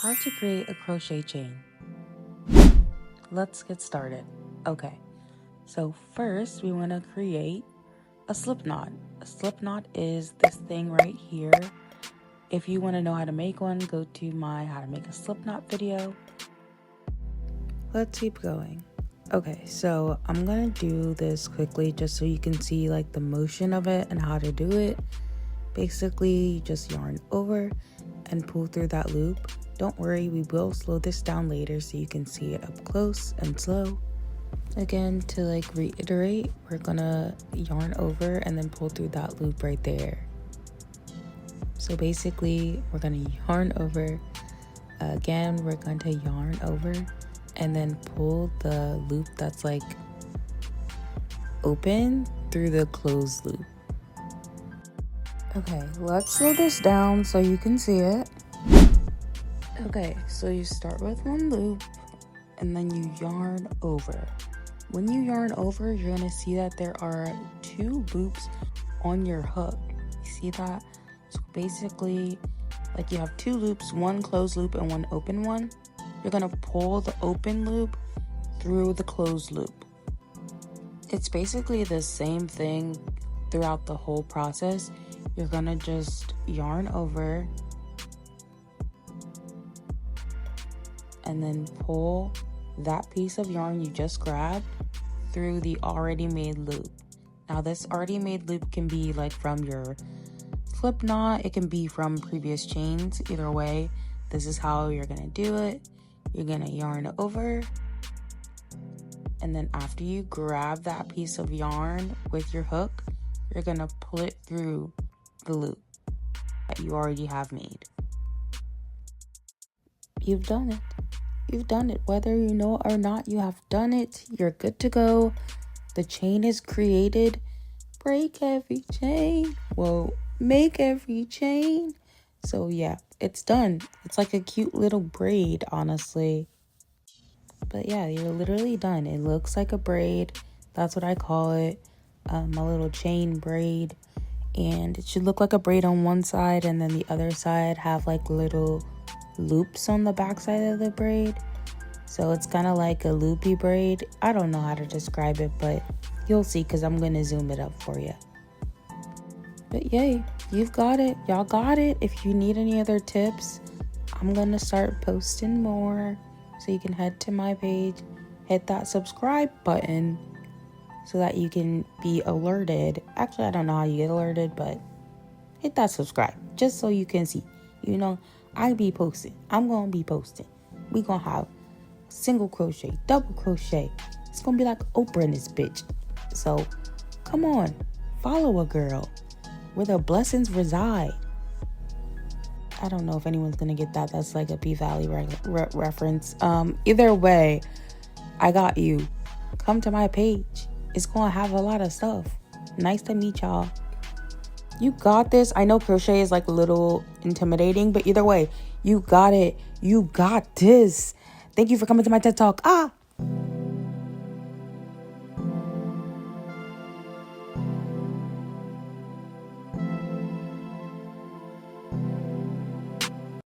How to create a crochet chain. Let's get started. Okay, so first we want to create a slip knot. A slip knot is this thing right here. If you want to know how to make one, go to my how to make a slip knot video. Let's keep going. Okay, so I'm gonna do this quickly just so you can see like the motion of it and how to do it. Basically, you just yarn over and pull through that loop. Don't worry, we will slow this down later so you can see it up close and slow. Again, to like reiterate, we're gonna yarn over and then pull through that loop right there. So basically, we're gonna yarn over. Again, we're going to yarn over and then pull the loop that's like open through the closed loop. Okay, let's slow this down so you can see it. Okay, so you start with one loop and then you yarn over. When you yarn over, you're gonna see that there are two loops on your hook. You see that? So basically, like you have two loops, one closed loop and one open one. You're gonna pull the open loop through the closed loop. It's basically the same thing throughout the whole process. You're gonna just yarn over and then pull that piece of yarn you just grabbed through the already made loop. Now this already made loop can be like from your slip knot, it can be from previous chains. Either way, this is how you're gonna do it. You're gonna yarn over, and then after you grab that piece of yarn with your hook, you're gonna pull it through the loop that you already have made. You've done it. You've done it. Whether you know it or not, you have done it. You're good to go. The chain is created. Break every chain. Well, make every chain. So yeah, it's done. It's like a cute little braid, honestly. But yeah, you're literally done. It looks like a braid. That's what I call it. My little chain braid. And it should look like a braid on one side, and then the other side have like little loops on the back side of the braid. So it's kind of like a loopy braid. I don't know how to describe it, but you'll see because I'm going to zoom it up for you. But yay, you've got it. Y'all got it. If you need any other tips, I'm going to start posting more. So you can head to my page, hit that subscribe button so that you can be alerted. Actually, I don't know how you get alerted, but hit that subscribe just so you can see. You know, I be posting. I'm going to be posting. We going to have single crochet, double crochet. It's going to be like Oprah in this bitch. So come on, follow a girl where the blessings reside. I don't know if anyone's going to get that. That's like a P-Valley reference. Either way, I got you. Come to my page. It's going to have a lot of stuff. Nice to meet y'all. You got this. I know crochet is like a little intimidating, but either way, you got it. You got this. Thank you for coming to my TED Talk.